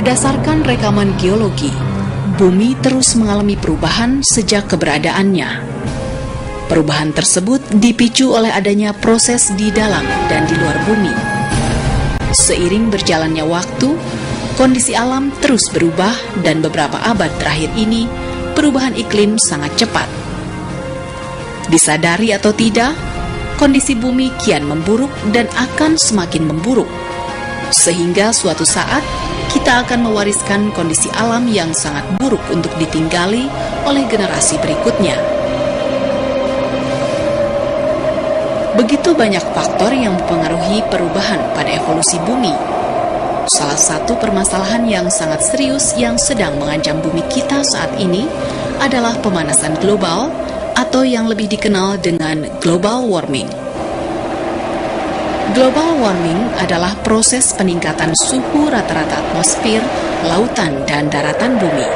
Berdasarkan rekaman geologi, bumi terus mengalami perubahan sejak keberadaannya. Perubahan tersebut dipicu oleh adanya proses di dalam dan di luar bumi. Seiring berjalannya waktu, kondisi alam terus berubah dan beberapa abad terakhir ini, perubahan iklim sangat cepat. Disadari atau tidak, kondisi bumi kian memburuk dan akan semakin memburuk. Sehingga suatu saat, kita akan mewariskan kondisi alam yang sangat buruk untuk ditinggali oleh generasi berikutnya. Begitu banyak faktor yang mempengaruhi perubahan pada evolusi bumi. Salah satu permasalahan yang sangat serius yang sedang mengancam bumi kita saat ini adalah pemanasan global atau yang lebih dikenal dengan global warming. Global warming adalah proses peningkatan suhu rata-rata atmosfer, lautan, dan daratan bumi.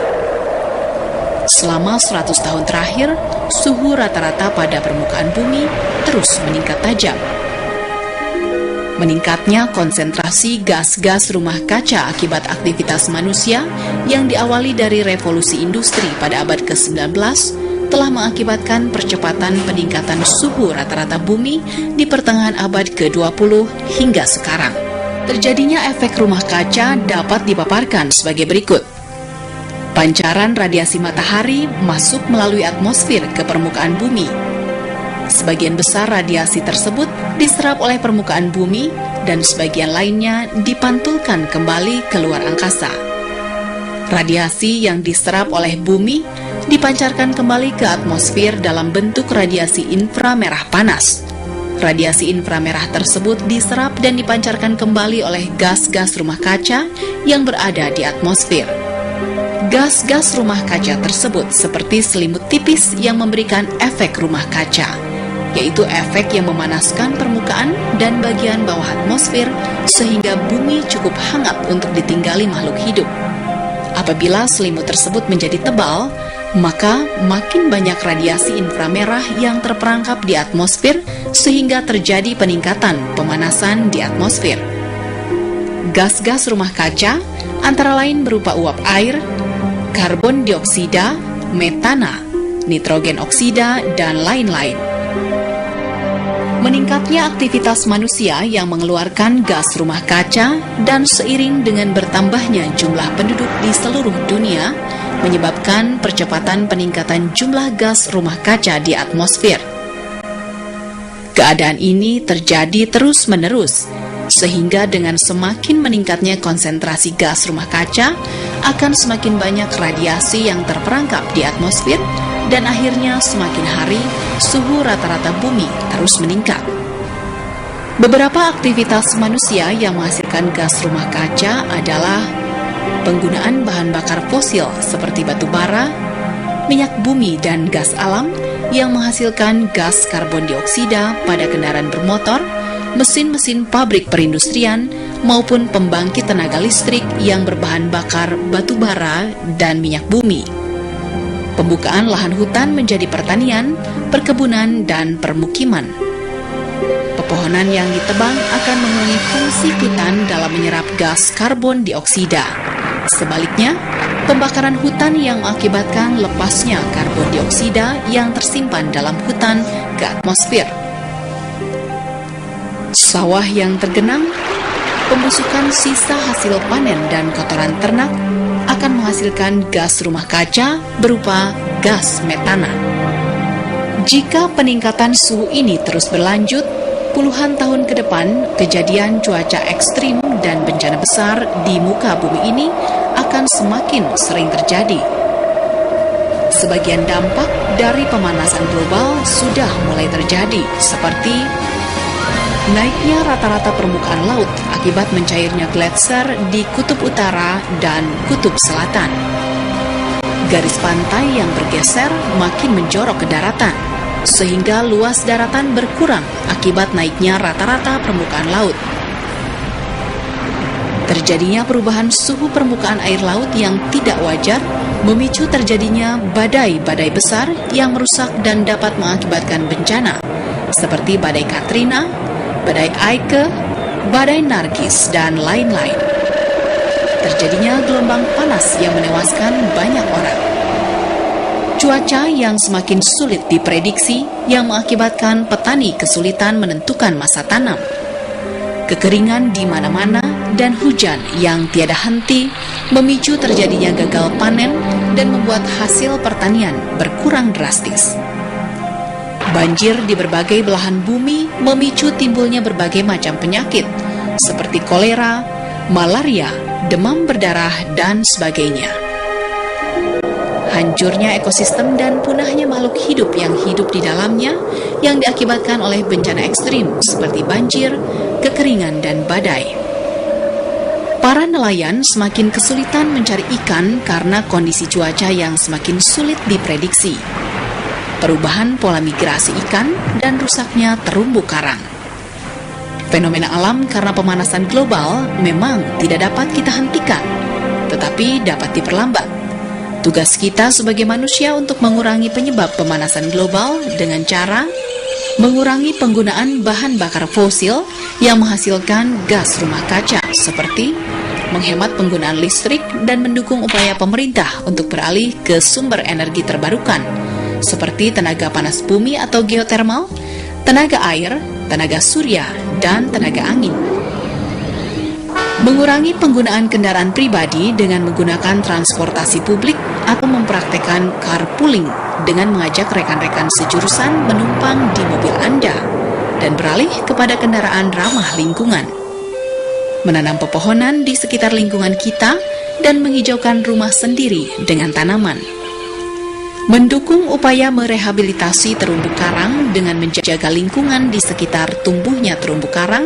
Selama 100 tahun terakhir, suhu rata-rata pada permukaan bumi terus meningkat tajam. Meningkatnya konsentrasi gas-gas rumah kaca akibat aktivitas manusia yang diawali dari revolusi industri pada abad ke-19 telah mengakibatkan percepatan peningkatan suhu rata-rata bumi di pertengahan abad ke-20 hingga sekarang. Terjadinya efek rumah kaca dapat dipaparkan sebagai berikut. Pancaran radiasi matahari masuk melalui atmosfer ke permukaan bumi. Sebagian besar radiasi tersebut diserap oleh permukaan bumi dan sebagian lainnya dipantulkan kembali ke luar angkasa. Radiasi yang diserap oleh bumi dipancarkan kembali ke atmosfer dalam bentuk radiasi inframerah panas. Radiasi inframerah tersebut diserap dan dipancarkan kembali oleh gas-gas rumah kaca yang berada di atmosfer. Gas-gas rumah kaca tersebut seperti selimut tipis yang memberikan efek rumah kaca, yaitu efek yang memanaskan permukaan dan bagian bawah atmosfer sehingga bumi cukup hangat untuk ditinggali makhluk hidup. Apabila selimut tersebut menjadi tebal, maka makin banyak radiasi inframerah yang terperangkap di atmosfer sehingga terjadi peningkatan pemanasan di atmosfer. Gas-gas rumah kaca antara lain berupa uap air, karbon dioksida, metana, nitrogen oksida, dan lain-lain. Meningkatnya aktivitas manusia yang mengeluarkan gas rumah kaca dan seiring dengan bertambahnya jumlah penduduk di seluruh dunia menyebabkan percepatan peningkatan jumlah gas rumah kaca di atmosfer. Keadaan ini terjadi terus-menerus, sehingga dengan semakin meningkatnya konsentrasi gas rumah kaca, akan semakin banyak radiasi yang terperangkap di atmosfer, dan akhirnya semakin hari suhu rata-rata bumi terus meningkat. Beberapa aktivitas manusia yang menghasilkan gas rumah kaca adalah penggunaan bahan bakar fosil seperti batu bara, minyak bumi, dan gas alam yang menghasilkan gas karbon dioksida pada kendaraan bermotor, mesin-mesin pabrik perindustrian, maupun pembangkit tenaga listrik yang berbahan bakar batu bara dan minyak bumi. Pembukaan lahan hutan menjadi pertanian, perkebunan, dan permukiman. Pepohonan yang ditebang akan mengurangi fungsi hutan dalam menyerap gas karbon dioksida. Sebaliknya, pembakaran hutan yang mengakibatkan lepasnya karbon dioksida yang tersimpan dalam hutan ke atmosfer. Sawah yang tergenang, pembusukan sisa hasil panen dan kotoran ternak akan menghasilkan gas rumah kaca berupa gas metana. Jika peningkatan suhu ini terus berlanjut, puluhan tahun ke depan, kejadian cuaca ekstrim dan bencana besar di muka bumi ini akan semakin sering terjadi. Sebagian dampak dari pemanasan global sudah mulai terjadi, seperti naiknya rata-rata permukaan laut akibat mencairnya gletser di kutub utara dan kutub selatan. Garis pantai yang bergeser makin menjorok ke daratan, sehingga luas daratan berkurang akibat naiknya rata-rata permukaan laut. Terjadinya perubahan suhu permukaan air laut yang tidak wajar memicu terjadinya badai-badai besar yang merusak dan dapat mengakibatkan bencana, seperti badai Katrina, badai Aike, badai Nargis, dan lain-lain. terjadinya gelombang panas yang menewaskan banyak orang. Cuaca yang semakin sulit diprediksi yang mengakibatkan petani kesulitan menentukan masa tanam. Kekeringan di mana-mana dan hujan yang tiada henti memicu terjadinya gagal panen dan membuat hasil pertanian berkurang drastis. Banjir di berbagai belahan bumi memicu timbulnya berbagai macam penyakit seperti kolera, malaria, demam berdarah, dan sebagainya. Hancurnya ekosistem dan punahnya makhluk hidup yang hidup di dalamnya yang diakibatkan oleh bencana ekstrim seperti banjir, kekeringan, dan badai. Para nelayan semakin kesulitan mencari ikan karena kondisi cuaca yang semakin sulit diprediksi. Perubahan pola migrasi ikan dan rusaknya terumbu karang. Fenomena alam karena pemanasan global memang tidak dapat kita hentikan, tetapi dapat diperlambat. Tugas kita sebagai manusia untuk mengurangi penyebab pemanasan global dengan cara mengurangi penggunaan bahan bakar fosil yang menghasilkan gas rumah kaca, seperti menghemat penggunaan listrik dan mendukung upaya pemerintah untuk beralih ke sumber energi terbarukan, seperti tenaga panas bumi atau geotermal, tenaga air, tenaga surya, dan tenaga angin. Mengurangi penggunaan kendaraan pribadi dengan menggunakan transportasi publik atau mempraktekkan carpooling dengan mengajak rekan-rekan sejurusan menumpang di mobil Anda dan beralih kepada kendaraan ramah lingkungan. Menanam pepohonan di sekitar lingkungan kita dan menghijaukan rumah sendiri dengan tanaman. Mendukung upaya merehabilitasi terumbu karang dengan menjaga lingkungan di sekitar tumbuhnya terumbu karang,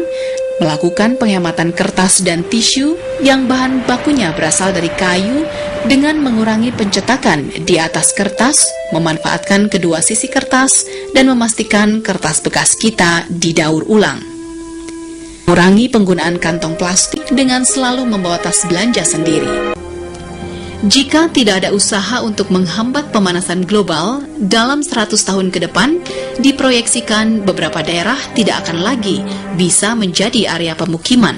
melakukan penghematan kertas dan tisu yang bahan bakunya berasal dari kayu dengan mengurangi pencetakan di atas kertas, memanfaatkan kedua sisi kertas, dan memastikan kertas bekas kita didaur ulang. Kurangi penggunaan kantong plastik dengan selalu membawa tas belanja sendiri. Jika tidak ada usaha untuk menghambat pemanasan global, dalam 100 tahun ke depan, diproyeksikan beberapa daerah tidak akan lagi bisa menjadi area pemukiman.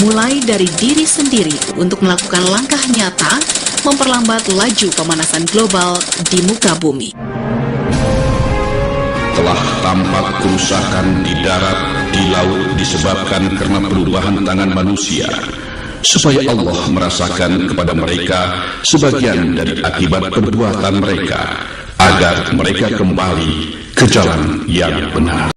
Mulai dari diri sendiri untuk melakukan langkah nyata memperlambat laju pemanasan global di muka bumi. Telah tampak kerusakan di darat, di laut disebabkan karena perubahan tangan manusia, supaya Allah merasakan kepada mereka sebagian dari akibat perbuatan mereka, agar mereka kembali ke jalan yang benar.